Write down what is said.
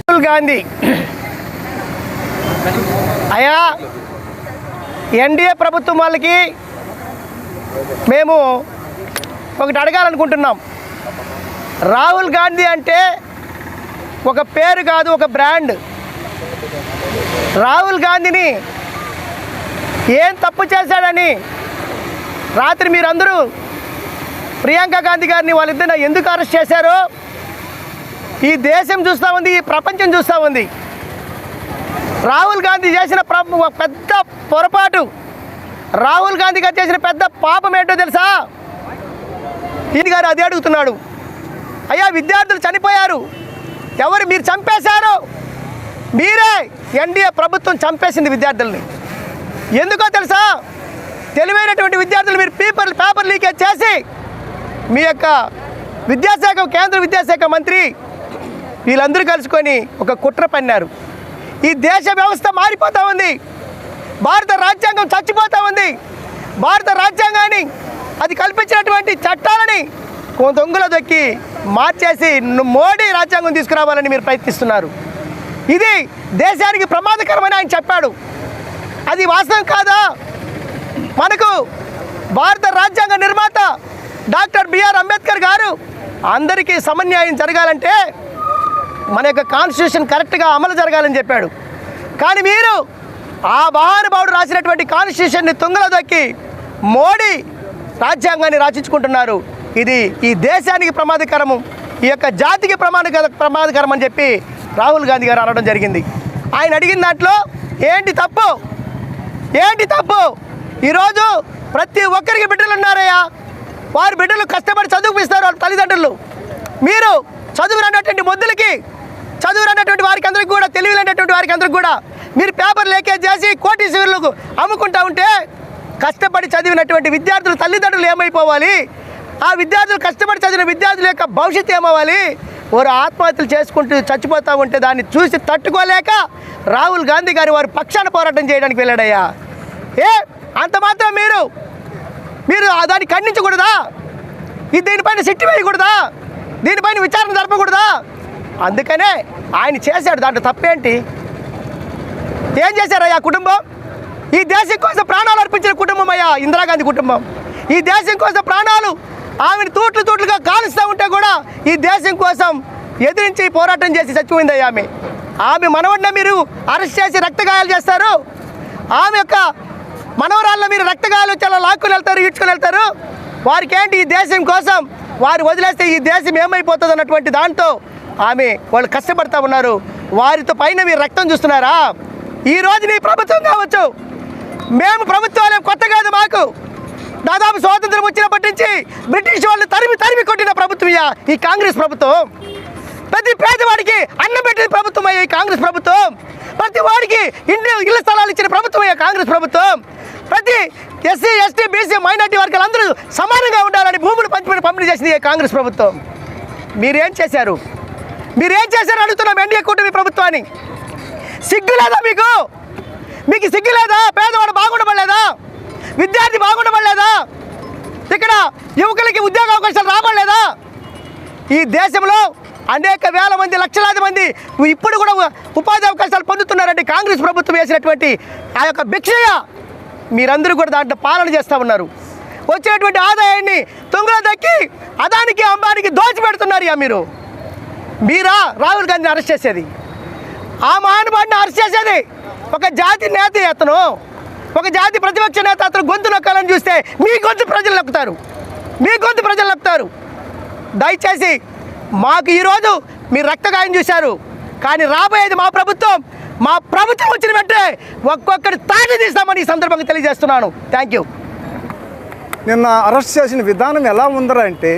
రాహుల్ గాంధీ అయ్యా, ఎన్డీఏ ప్రభుత్వం వాళ్ళకి మేము ఒకటి అడగాలనుకుంటున్నాం. రాహుల్ గాంధీ అంటే ఒక పేరు కాదు, ఒక బ్రాండ్. రాహుల్ గాంధీని ఏం తప్పు చేశాడని రాత్రి మీరందరూ ప్రియాంక గాంధీ గారిని వాళ్ళిద్దరిని ఎందుకు అరెస్ట్ చేశారో ఈ దేశం చూస్తూ ఉంది, ఈ ప్రపంచం చూస్తూ ఉంది. రాహుల్ గాంధీ చేసిన పెద్ద పొరపాటు, రాహుల్ గాంధీ గారు చేసిన పెద్ద పాపం ఏంటో తెలుసా? ఈయన గారు అదే అడుగుతున్నాడు. అయ్యా, విద్యార్థులు చనిపోయారు, ఎవరు? మీరు చంపేశారు. మీరే, ఎన్డీఏ ప్రభుత్వం చంపేసింది విద్యార్థుల్ని. ఎందుకో తెలుసా? తెలివైనటువంటి విద్యార్థులు మీరు పేపర్ లీకేజ్ చేసి మీ యొక్క విద్యాశాఖ, కేంద్ర విద్యాశాఖ మంత్రి వీళ్ళందరూ కలుసుకొని ఒక కుట్ర పన్నారు. ఈ దేశ వ్యవస్థ మారిపోతూ ఉంది, భారత రాజ్యాంగం చచ్చిపోతూ ఉంది. భారత రాజ్యాంగాన్ని, అది కల్పించినటువంటి చట్టాలని దొంగలో దొక్కి మార్చేసి మోడీ రాజ్యాంగం తీసుకురావాలని మీరు ప్రయత్నిస్తున్నారు. ఇది దేశానికి ప్రమాదకరమని ఆయన చెప్పాడు. అది వాస్తవం కాదా? మనకు భారత రాజ్యాంగ నిర్మాత డాక్టర్ బిఆర్ అంబేద్కర్ గారు అందరికీ సమన్యాయం జరగాలంటే మన యొక్క కాన్స్టిట్యూషన్ కరెక్ట్గా అమలు జరగాలని చెప్పాడు. కానీ మీరు ఆ మహానుభావుడు రాసినటువంటి కాన్స్టిట్యూషన్ని తుంగలో దొక్కి మోడీ రాజ్యాంగాన్ని రచించుకుంటున్నారు. ఇది ఈ దేశానికి ప్రమాదకరము, ఈ యొక్క జాతికి ప్రమాదకరం అని చెప్పి రాహుల్ గాంధీ గారు అనడం జరిగింది. ఆయన అడిగిన దాంట్లో ఏంటి తప్పు? ఈరోజు ప్రతి ఒక్కరికి బిడ్డలు ఉన్నారయ్యా, వారి బిడ్డలు కష్టపడి చదువుపిస్తారు వాళ్ళ తల్లిదండ్రులు. మీరు చదువు రానటువంటి మొద్దులకి, చదువు రానటువంటి వారికి అందరికి కూడా, తెలివిలేనటువంటి వారికి అందరికి కూడా మీరు పేపర్ లీకేజ్ చేసి కోటీశ్వరులకు అమ్ముకుంటా ఉంటే కష్టపడి చదివినటువంటి విద్యార్థుల తల్లిదండ్రులు ఏమైపోవాలి? ఆ విద్యార్థులు, కష్టపడి చదివిన విద్యార్థుల యొక్క భవిష్యత్తు ఏమవ్వాలి? వారు ఆత్మహత్యలు చేసుకుంటూ చచ్చిపోతూ ఉంటే దాన్ని చూసి తట్టుకోలేక రాహుల్ గాంధీ గారు వారి పక్షాన పోరాటం చేయడానికి వెళ్ళాడయ్యా. అంత మాత్రం మీరు దాన్ని ఖండించకూడదా? దీనిపైన సిట్టు వేయకూడదా? దీనిపైన విచారణ జరపకూడదా? అందుకనే ఆయన చేశాడు. దాంట్లో తప్పేంటి? ఏం చేశారయ్యా కుటుంబం? ఈ దేశం కోసం ప్రాణాలు అర్పించిన కుటుంబం అయ్యా ఇందిరాగాంధీ కుటుంబం. ఈ దేశం కోసం ప్రాణాలు, ఆమెను తూట్లుగా కాలుస్తూ ఉంటే కూడా ఈ దేశం కోసం ఎదిరించి పోరాటం చేసి చచ్చిపోయిందయ్యా ఆమె మనవడిని మీరు అరెస్ట్ చేసి రక్తగాయాలు చేస్తారు. ఆమె యొక్క మనవరాళ్ళని మీరు రక్తగాయాలు చాలా లాక్కుని వెళ్తారు, ఈడ్చుకొని వెళ్తారు. వారికి ఏంటి? ఈ దేశం కోసం వారు వదిలేస్తే ఈ దేశం ఏమైపోతుంది అన్నటువంటి దాంతో వాళ్ళు కష్టపడతా ఉన్నారు. వారితో పైన మీరు రక్తం చూస్తున్నారా? ఈరోజు నీ ప్రభుత్వం కావచ్చు, మేము ప్రభుత్వాలు కొత్త కాదు, మాకు దాదాపు స్వాతంత్రం వచ్చినప్పటి నుంచి బ్రిటిష్ వాళ్ళు తరిమి కొట్టిన ప్రభుత్వం ఈ కాంగ్రెస్ ప్రభుత్వం. ప్రతి పేదవాడికి అన్నం పెట్టిన ప్రభుత్వం అయ్యా ఈ కాంగ్రెస్ ప్రభుత్వం. ప్రతి వాడికి ఇళ్ల స్థలాలు ఇచ్చిన ప్రభుత్వం అయ్యా కాంగ్రెస్ ప్రభుత్వం. ప్రతి ఎస్సీ, ఎస్టీ, బీసీ, మైనార్టీ వర్గాలు అందరూ సమానంగా ఉండాలని భూములు పంపిణీ చేసింది ఈ కాంగ్రెస్ ప్రభుత్వం. మీరేం చేశారు అడుగుతున్నాం ఎన్డీఏ కూటమి ప్రభుత్వాన్ని. సిగ్గు లేదా మీకు సిగ్గు లేదా? పేదవాడు బాగుండబడలేదా? విద్యార్థి బాగుండబడలేదా? ఇక్కడ యువకులకి ఉద్యోగ అవకాశాలు రాబడలేదా? ఈ దేశంలో అనేక వేల మంది, లక్షలాది మంది ఇప్పుడు కూడా ఉపాధి అవకాశాలు పొందుతున్నారంటే కాంగ్రెస్ ప్రభుత్వం వేసినటువంటి ఆ యొక్క భిక్షయ మీరందరూ కూడా దాంట్లో పాలన చేస్తూ ఉన్నారు. వచ్చినటువంటి ఆదాయాన్ని తుంగలో దక్కి అదానికి, అంబానికి దోచిపెడుతున్నారు. మీరా రాహుల్ గాంధీని అరెస్ట్ చేసేది? ఆ మహానుభావుడిని అరెస్ట్ చేసేది? ఒక జాతి నేత అతను, ఒక జాతి ప్రతిపక్ష నేత అతను గొంతు నొక్కాలని చూస్తే మీ గొంతు ప్రజలు నొక్కుతారు. దయచేసి మాకు ఈరోజు మీరు రక్తగాయం చూశారు, కానీ రాబోయేది మా ప్రభుత్వం వచ్చిన వెంటనే ఒక్కొక్కటి తాటి తీస్తామని ఈ సందర్భంగా తెలియజేస్తున్నాను. Thank you. నిన్న అరెస్ట్ చేసిన విధానం ఎలా ఉందరా అంటే